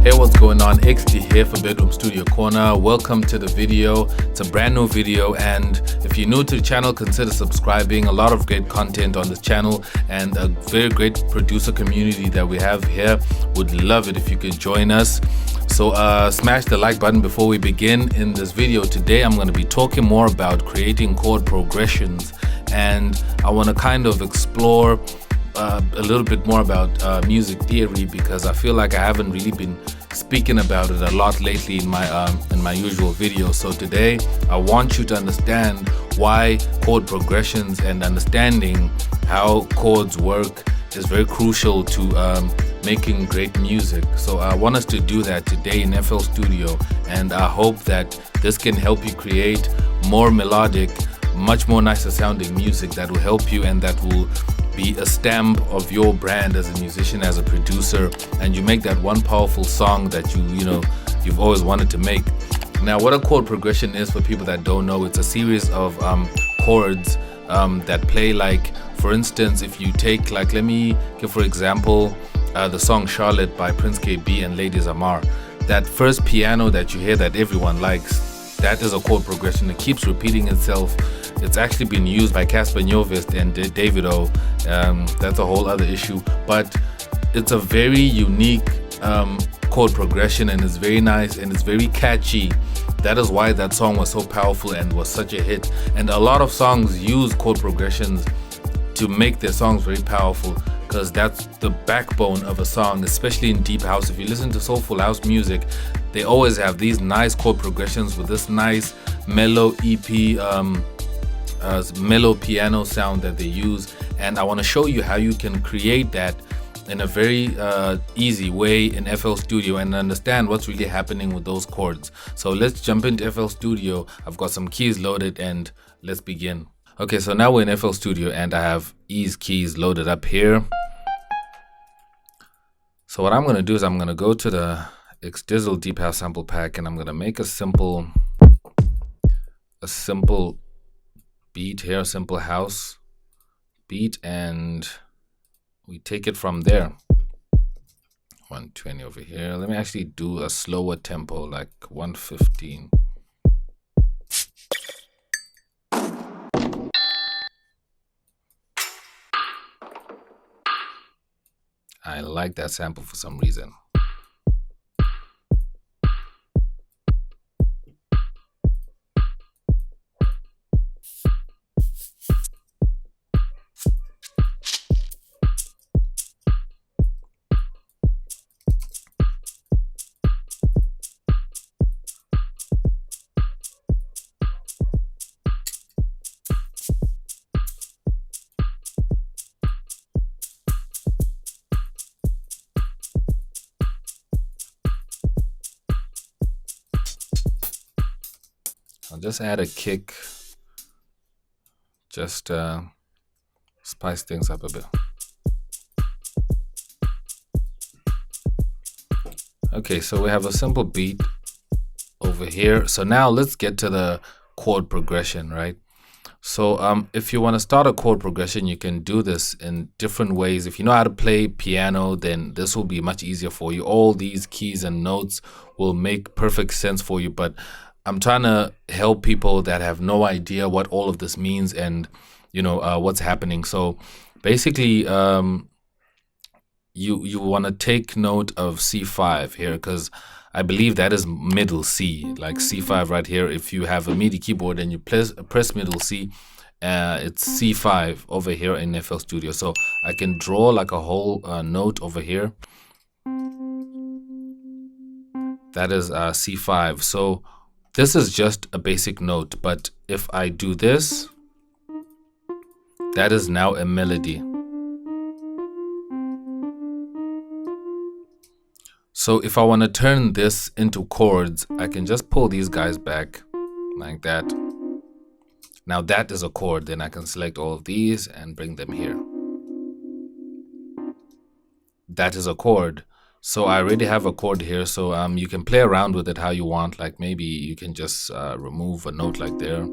Hey, what's going on? XD here for Bedroom Studio Corner. Welcome to the video. It's a brand new video, and if you're new to the channel, consider subscribing. A lot of great content on this channel and a very great producer community that we have here. Would love it if you could join us. So smash the like button before we begin. In this video today, I'm going to be talking more about creating chord progressions, and I want to kind of explore a little bit more about music theory, because I feel like I haven't really been speaking about it a lot lately in my usual videos. So today I want you to understand why chord progressions and understanding how chords work is very crucial to making great music. So I want us to do that today in FL Studio, and I hope that this can help you create more melodic, much more nicer sounding music that will help you and that will be a stamp of your brand as a musician, as a producer, and you make that one powerful song that you've always wanted to make. Now, what a chord progression is, for people that don't know, it's a series of chords that play, like, for instance, if you take, like, let me give for example the song Charlotte by Prince KB and Lady Zamar. That first piano that you hear that everyone likes, that is a chord progression. It keeps repeating itself. It's actually been used by Casper Nyovest and Davido. That's a whole other issue, but it's a very unique chord progression, and it's very nice and it's very catchy. That is why that song was so powerful and was such a hit. And a lot of songs use chord progressions to make their songs very powerful, because that's the backbone of a song, especially in deep house. If you listen to soulful house music, they always have these nice chord progressions with this nice mellow mellow piano sound that they use. And I want to show you how you can create that in a very easy way in FL Studio and understand what's really happening with those chords. So let's jump into FL Studio. I've got some keys loaded and let's begin. Okay, so now we're in FL Studio and I have ease keys loaded up here. So what I'm going to do is I'm going to go to the XDizzle Deep House Sample Pack, and I'm going to make a simple beat here, a simple house beat, and we take it from there. 120 over here. Let me actually do a slower tempo, like 115. I like that sample for some reason. I'll just add a kick, just spice things up a bit. Okay, so we have a simple beat over here. So now let's get to the chord progression, right? So if you want to start a chord progression, you can do this in different ways. If you know how to play piano, then this will be much easier for you. All these keys and notes will make perfect sense for you, but I'm trying to help people that have no idea what all of this means and what's happening. So basically you want to take note of C5 here, because I believe that is middle C, like C5 right here. If you have a MIDI keyboard and you press middle C, it's C5 over here in FL Studio. So I can draw like a whole note over here. That is C5. So this is just a basic note, but if I do this, that is now a melody. So if I want to turn this into chords, I can just pull these guys back like that. Now that is a chord. Then I can select all of these and bring them here. That is a chord. So I already have a chord here, so you can play around with it how you want. Like maybe you can just remove a note like there,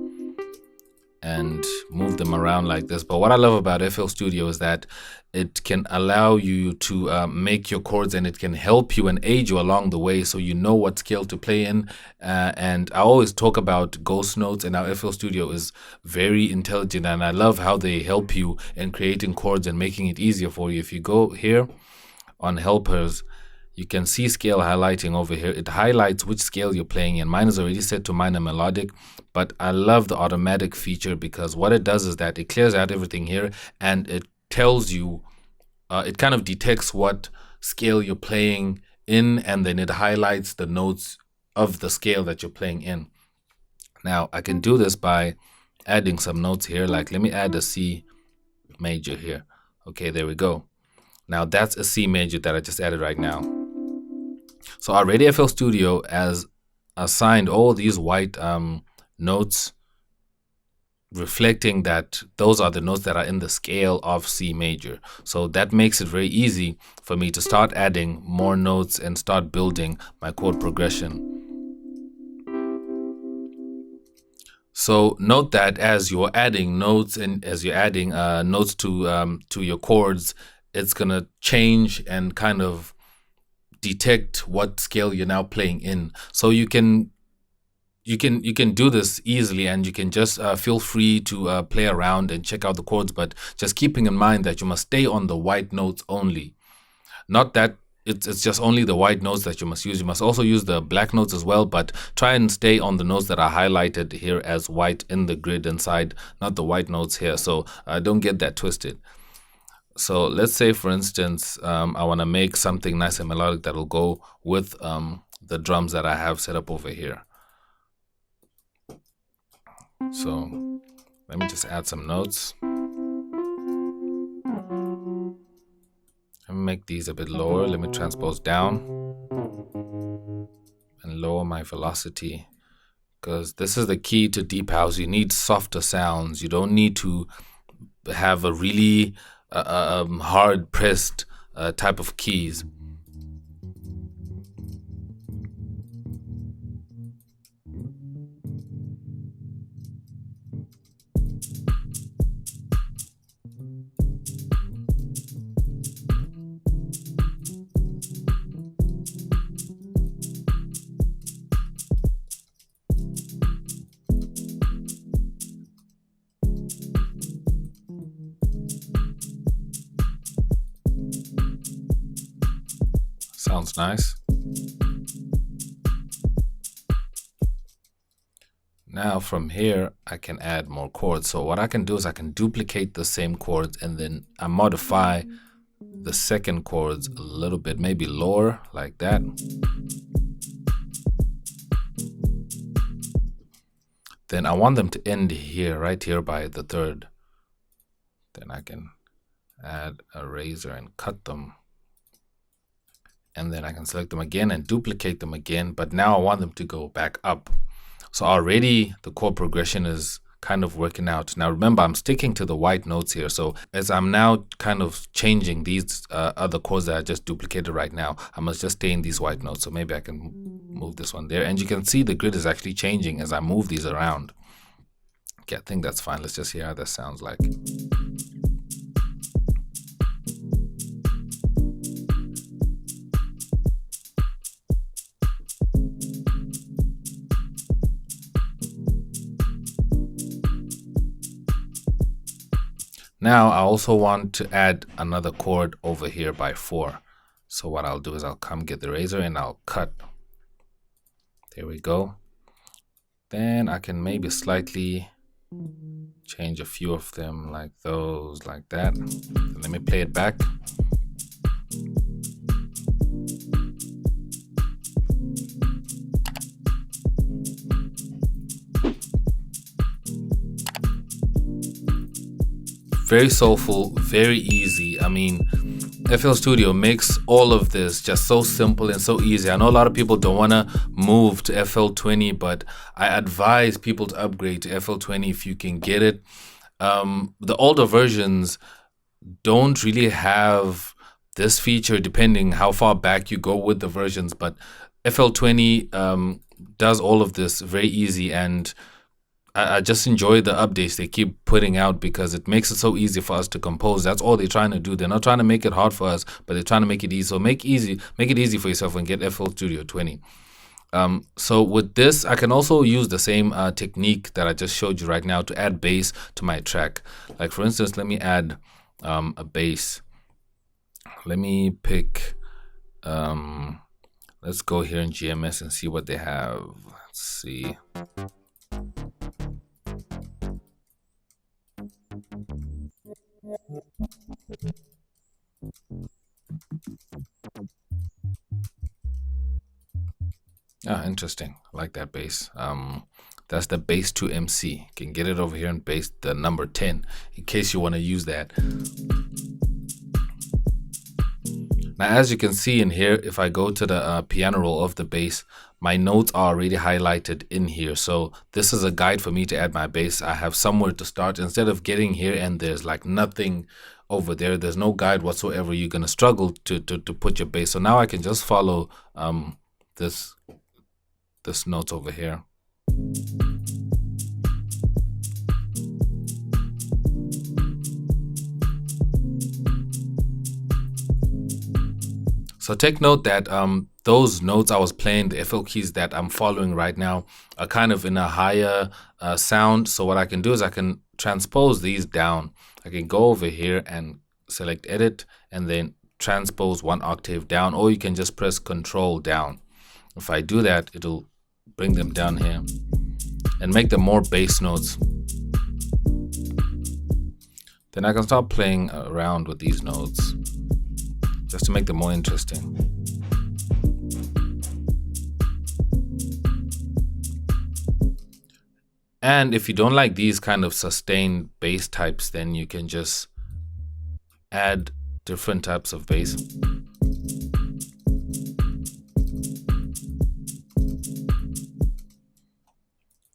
and move them around like this. But what I love about FL Studio is that it can allow you to make your chords, and it can help you and aid you along the way, so you know what scale to play in. And I always talk about ghost notes, and our FL Studio is very intelligent, and I love how they help you in creating chords and making it easier for you. If you go here on helpers, you can see scale highlighting over here. It highlights which scale you're playing in. Mine is already set to minor melodic, but I love the automatic feature, because what it does is that it clears out everything here, and it tells you, it kind of detects what scale you're playing in, and then it highlights the notes of the scale that you're playing in. Now, I can do this by adding some notes here. Like, let me add a C major here. Okay, there we go. Now, that's a C major that I just added right now. So already FL Studio has assigned all these white notes, reflecting that those are the notes that are in the scale of C major. So that makes it very easy for me to start adding more notes and start building my chord progression. So note that as you're adding notes, and as you're adding notes to your chords, it's gonna change and kind of detect what scale you're now playing in. So you can do this easily, and you can just feel free to play around and check out the chords, but just keeping in mind that you must stay on the white notes only. Not that it's just only the white notes that you must use. You must also use the black notes as well, but try and stay on the notes that are highlighted here as white in the grid inside, not the white notes here. So don't get that twisted. So let's say, for instance, I want to make something nice and melodic that will go with the drums that I have set up over here. So let me just add some notes. Let me make these a bit lower. Let me transpose down and lower my velocity, because this is the key to deep house. You need softer sounds. You don't need to have a really hard pressed type of keys. Sounds nice. Now from here, I can add more chords. So what I can do is I can duplicate the same chords, and then I modify the second chords a little bit, maybe lower like that. Then I want them to end here, right here by the third. Then I can add a razor and cut them. And then I can select them again and duplicate them again, but now I want them to go back up. So already the chord progression is kind of working out. Now remember, I'm sticking to the white notes here. So as I'm now kind of changing these other chords that I just duplicated right now, I must just stay in these white notes. So maybe I can move this one there. And you can see the grid is actually changing as I move these around. Okay, I think that's fine. Let's just hear how that sounds like. Now I also want to add another chord over here by 4. So what I'll do is I'll come get the razor and I'll cut. There we go. Then I can maybe slightly change a few of them like those, like that. Let me play it back. Very soulful, very easy. I mean, FL Studio makes all of this just so simple and so easy. I know a lot of people don't want to move to FL20, but I advise people to upgrade to FL20 if you can get it. The older versions don't really have this feature depending how far back you go with the versions, but FL20 does all of this very easy, and I just enjoy the updates they keep putting out because it makes it so easy for us to compose. That's all they're trying to do. They're not trying to make it hard for us, but they're trying to make it easy. So make it easy for yourself and get FL Studio 20. So with this, I can also use the same technique that I just showed you right now to add bass to my track. Like for instance, let me add a bass. Let me pick, let's go here in GMS and see what they have. Let's see. Ah, interesting. I like that bass. That's the bass to MC. You can get it over here in bass, the number 10, in case you want to use that. Now, as you can see in here, if I go to the piano roll of the bass, my notes are already highlighted in here. So this is a guide for me to add my bass. I have somewhere to start. Instead of getting here and there's like nothing over there, there's no guide whatsoever, you're going to struggle to put your bass. So now I can just follow this note over here. So take note that those notes I was playing, the FL keys that I'm following right now, are kind of in a higher sound. So what I can do is I can transpose these down. I can go over here and select edit and then transpose 1 octave down, or you can just press Control down. If I do that, it'll bring them down here and make them more bass notes. Then I can start playing around with these notes just to make them more interesting. And if you don't like these kind of sustained bass types, then you can just add different types of bass.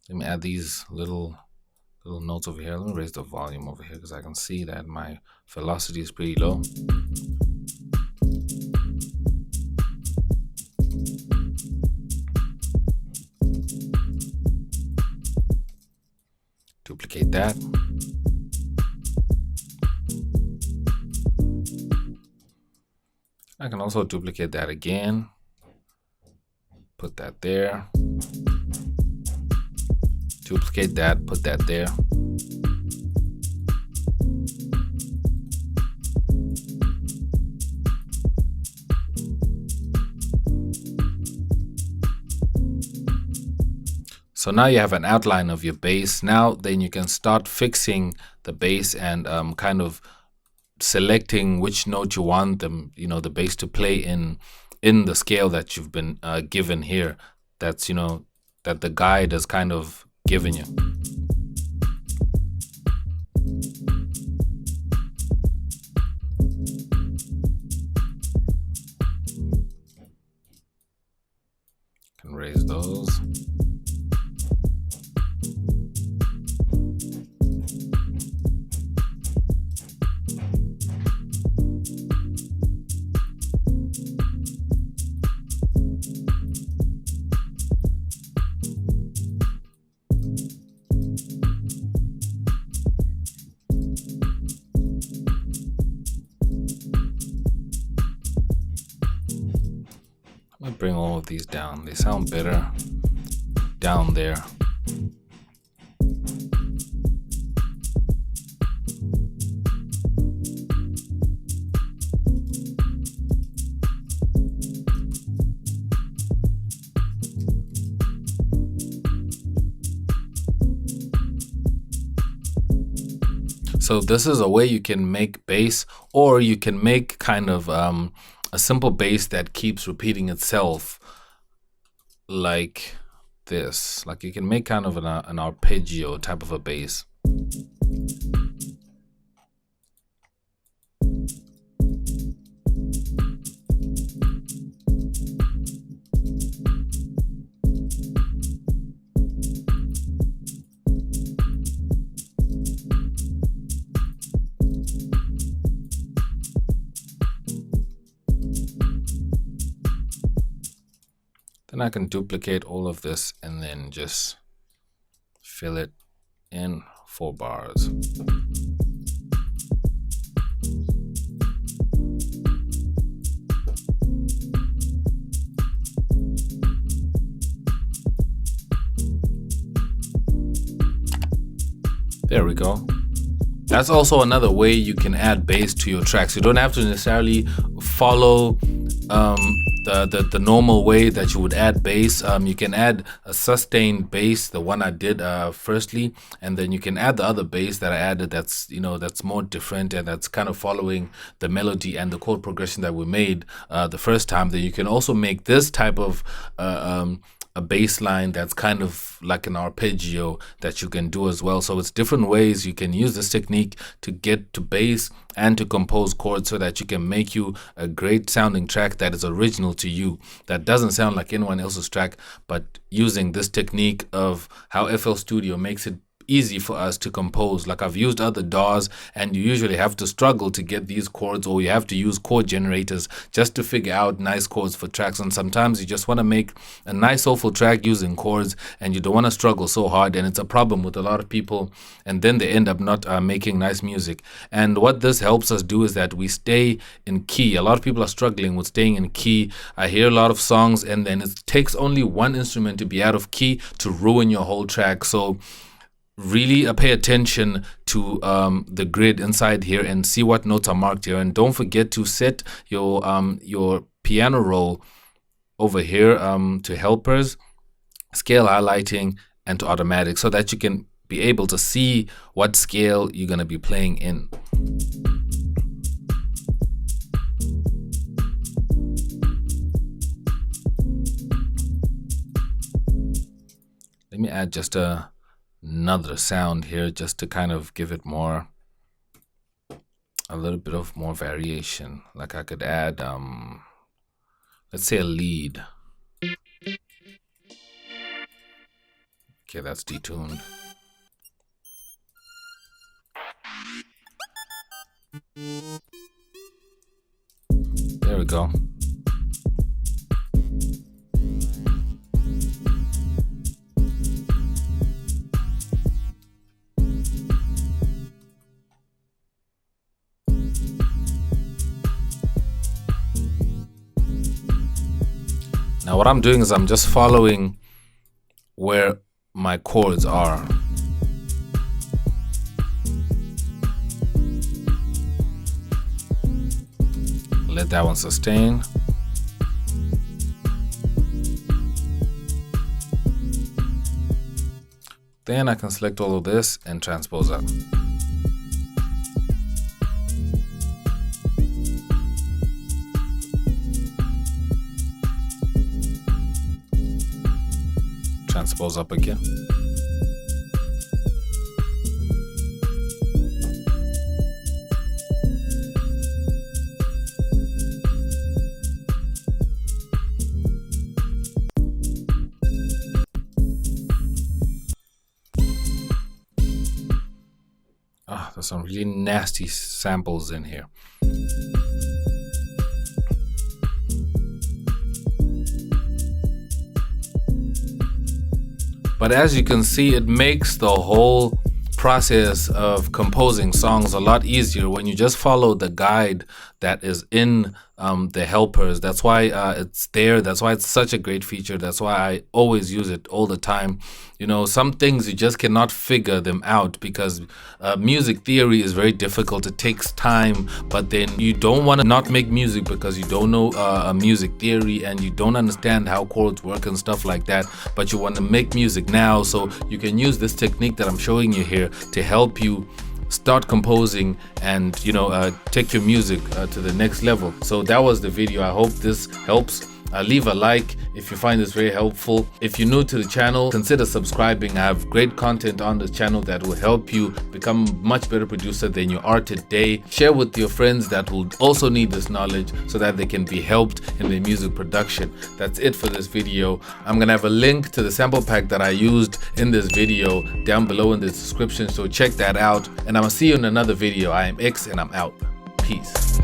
Let me add these little notes over here. Let me raise the volume over here because I can see that my velocity is pretty low. Duplicate that. I can also duplicate that again. Put that there. Duplicate that, put that there. So now you have an outline of your bass. Now then you can start fixing the bass and kind of selecting which note you want them, the bass to play in the scale that you've been given here. That's that the guide has kind of given you. Can raise those. Bring all of these down. They sound better down there. So this is a way you can make bass, or you can make kind of a simple bass that keeps repeating itself like this. Like you can make kind of an arpeggio type of a bass. Then I can duplicate all of this and then just fill it in 4 bars. There we go. That's also another way you can add bass to your tracks. You don't have to necessarily follow the normal way that you would add bass. You can add a sustained bass, the one I did firstly, and then you can add the other bass that I added that's, that's more different and that's kind of following the melody and the chord progression that we made the first time. Then you can also make this type of a bass line that's kind of like an arpeggio that you can do as well. So it's different ways you can use this technique to get to bass and to compose chords so that you can make you a great sounding track that is original to you, that doesn't sound like anyone else's track, but using this technique of how FL Studio makes it easy for us to compose. Like I've used other DAWs and you usually have to struggle to get these chords, or you have to use chord generators just to figure out nice chords for tracks. And sometimes you just want to make a nice soulful track using chords and you don't want to struggle so hard, and it's a problem with a lot of people, and then they end up not making nice music. And what this helps us do is that we stay in key. A lot of people are struggling with staying in key. I hear a lot of songs and then it takes only one instrument to be out of key to ruin your whole track. So really pay attention to the grid inside here and see what notes are marked here, and don't forget to set your piano roll over here to helpers, scale highlighting, and to automatic, so that you can be able to see what scale you're going to be playing in. Let me add just another sound here just to kind of give it a little bit of more variation. Like I could add let's say a lead. Okay, that's detuned. There we go. Now what I'm doing is I'm just following where my chords are. Let that one sustain. Then I can select all of this and transpose up. Transpose up again. There's some really nasty samples in here. But as you can see, it makes the whole process of composing songs a lot easier when you just follow the guide that is in the helpers. That's why it's there. That's why it's such a great feature. That's why I always use it all the time. You know, some things you just cannot figure them out because music theory is very difficult. It takes time, but then you don't want to not make music because you don't know music theory and you don't understand how chords work and stuff like that, but you want to make music now. So you can use this technique that I'm showing you here to help you start composing and take your music to the next level. So that was the video. I hope this helps. Leave a like if you find this very helpful. If you're new to the channel, consider subscribing. I have great content on the channel that will help you become a much better producer than you are today. Share with your friends that will also need this knowledge so that they can be helped in their music production. That's it for this video. I'm gonna have a link to the sample pack that I used in this video down below in the description, so check that out, and I'm gonna see you in another video. I am X and I'm out. Peace.